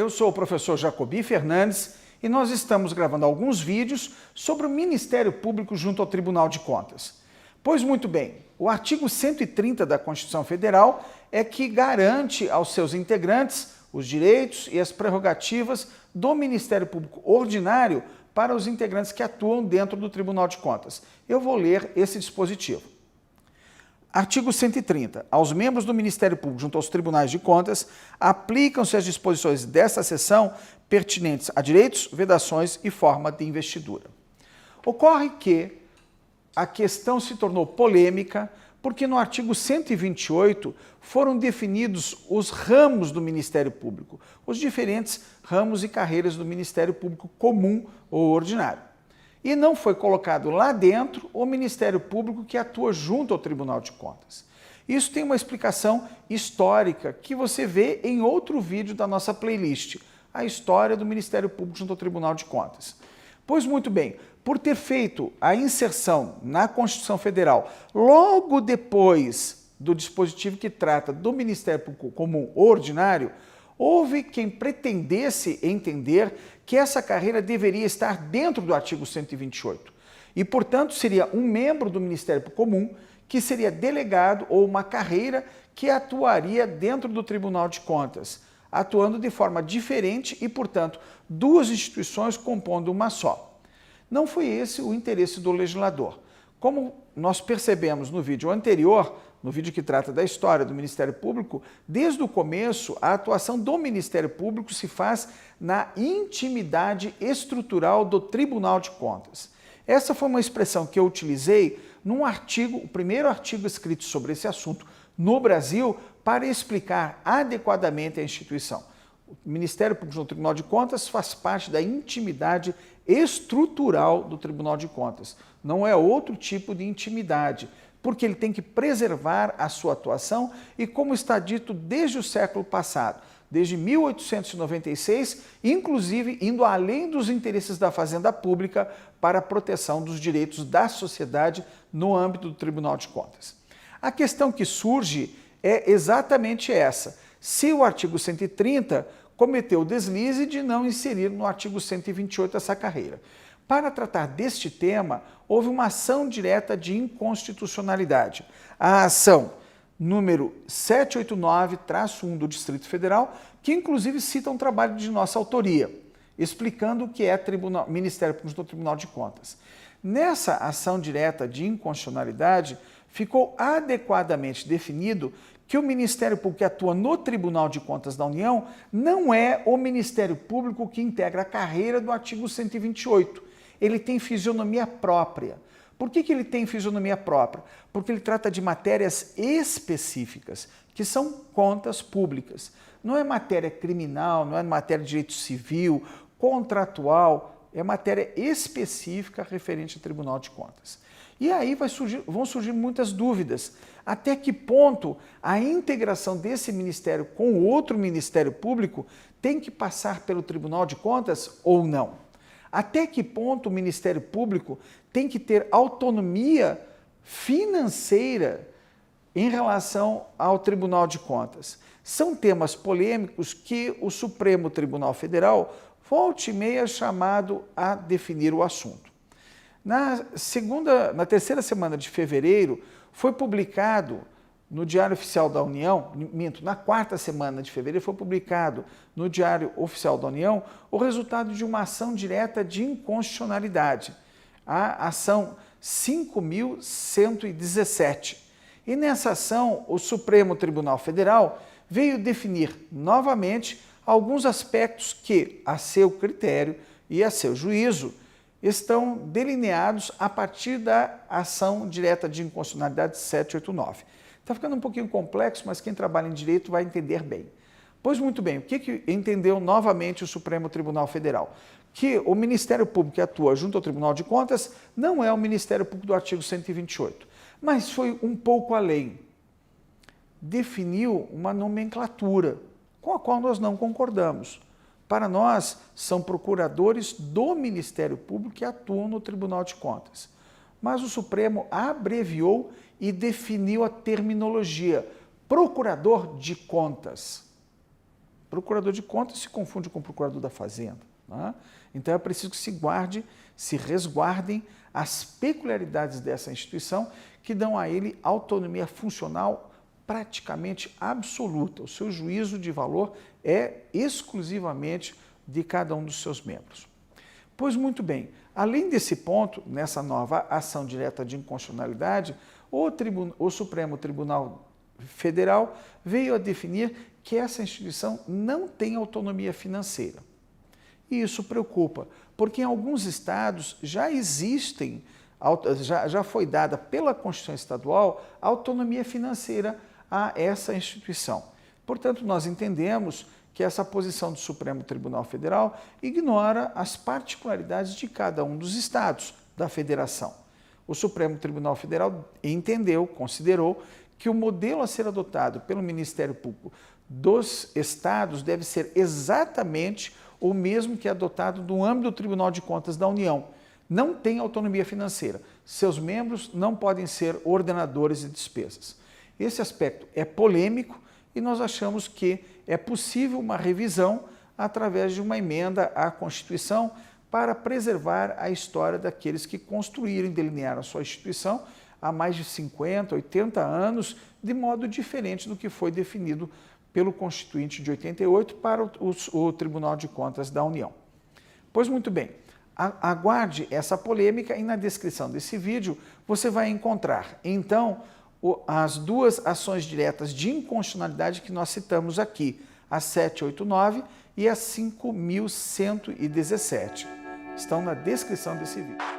Eu sou o professor Jacobi Fernandes e nós estamos gravando alguns vídeos sobre o Ministério Público junto ao Tribunal de Contas. Pois muito bem, o artigo 130 da Constituição Federal é que garante aos seus integrantes os direitos e as prerrogativas do Ministério Público Ordinário para os integrantes que atuam dentro do Tribunal de Contas. Eu vou ler esse dispositivo. Artigo 130. Aos membros do Ministério Público junto aos tribunais de contas, aplicam-se as disposições desta seção pertinentes a direitos, vedações e forma de investidura. Ocorre que a questão se tornou polêmica porque no artigo 128 foram definidos os ramos do Ministério Público, os diferentes ramos e carreiras do Ministério Público comum ou ordinário. E não foi colocado lá dentro o Ministério Público que atua junto ao Tribunal de Contas. Isso tem uma explicação histórica que você vê em outro vídeo da nossa playlist, a história do Ministério Público junto ao Tribunal de Contas. Pois muito bem, por ter feito a inserção na Constituição Federal logo depois do dispositivo que trata do Ministério Público Comum Ordinário, houve quem pretendesse entender que essa carreira deveria estar dentro do artigo 128 e, portanto, seria um membro do Ministério Público Comum que seria delegado ou uma carreira que atuaria dentro do Tribunal de Contas, atuando de forma diferente e, portanto, duas instituições compondo uma só. Não foi esse o interesse do legislador. Como nós percebemos no vídeo anterior, no vídeo que trata da história do Ministério Público, desde o começo, a atuação do Ministério Público se faz na intimidade estrutural do Tribunal de Contas. Essa foi uma expressão que eu utilizei num artigo, o primeiro artigo escrito sobre esse assunto no Brasil, para explicar adequadamente a instituição. O Ministério Público no Tribunal de Contas faz parte da intimidade estrutural do Tribunal de Contas. Não é outro tipo de intimidade, porque ele tem que preservar a sua atuação e, como está dito desde o século passado, desde 1896, inclusive indo além dos interesses da Fazenda Pública para a proteção dos direitos da sociedade no âmbito do Tribunal de Contas. A questão que surge é exatamente essa. Se o artigo 130 cometeu o deslize de não inserir no artigo 128 essa carreira. Para tratar deste tema, houve uma ação direta de inconstitucionalidade. A ação número 789-1 do Distrito Federal, que inclusive cita um trabalho de nossa autoria, explicando o que é Ministério Público do Tribunal de Contas. Nessa ação direta de inconstitucionalidade, ficou adequadamente definido que o Ministério Público que atua no Tribunal de Contas da União não é o Ministério Público que integra a carreira do artigo 128. Ele tem fisionomia própria. Por que ele tem fisionomia própria? Porque ele trata de matérias específicas, que são contas públicas. Não é matéria criminal, não é matéria de direito civil, contratual, é matéria específica referente ao Tribunal de Contas. E aí vão surgir muitas dúvidas. Até que ponto a integração desse ministério com outro Ministério Público tem que passar pelo Tribunal de Contas ou não? Até que ponto o Ministério Público tem que ter autonomia financeira em relação ao Tribunal de Contas? São temas polêmicos que o Supremo Tribunal Federal volta e meia é chamado a definir o assunto. Na terceira semana de fevereiro, foi publicado no Diário Oficial da União, na quarta semana de fevereiro, foi publicado no Diário Oficial da União o resultado de uma ação direta de inconstitucionalidade, a ação 5.117. E nessa ação, o Supremo Tribunal Federal veio definir novamente alguns aspectos que, a seu critério e a seu juízo, estão delineados a partir da ação direta de inconstitucionalidade 789. Está ficando um pouquinho complexo, mas quem trabalha em direito vai entender bem. Pois muito bem, o que entendeu novamente o Supremo Tribunal Federal? Que o Ministério Público que atua junto ao Tribunal de Contas não é o Ministério Público do artigo 128, mas foi um pouco além. Definiu uma nomenclatura com a qual nós não concordamos. Para nós, são procuradores do Ministério Público que atuam no Tribunal de Contas. Mas o Supremo abreviou e definiu a terminologia procurador de contas. Procurador de Contas se confunde com o Procurador da Fazenda, né? Então é preciso que se resguardem as peculiaridades dessa instituição que dão a ele autonomia funcional praticamente absoluta. O seu juízo de valor é exclusivamente de cada um dos seus membros. Pois muito bem, além desse ponto, nessa nova ação direta de inconstitucionalidade, o Supremo Tribunal Federal veio a definir que essa instituição não tem autonomia financeira. E isso preocupa, porque em alguns estados já existem, já foi dada pela Constituição Estadual autonomia financeira a essa instituição. Portanto, nós entendemos que essa posição do Supremo Tribunal Federal ignora as particularidades de cada um dos estados da federação. O Supremo Tribunal Federal considerou que o modelo a ser adotado pelo Ministério Público dos estados deve ser exatamente o mesmo que é adotado no âmbito do Tribunal de Contas da União. Não tem autonomia financeira. Seus membros não podem ser ordenadores de despesas. Esse aspecto é polêmico e nós achamos que é possível uma revisão através de uma emenda à Constituição para preservar a história daqueles que construíram e delinearam a sua instituição há mais de 50, 80 anos, de modo diferente do que foi definido pelo Constituinte de 88 para o Tribunal de Contas da União. Pois muito bem, aguarde essa polêmica e na descrição desse vídeo você vai encontrar, então, as duas ações diretas de inconstitucionalidade que nós citamos aqui, a 789 e a 5.117. Estão na descrição desse vídeo.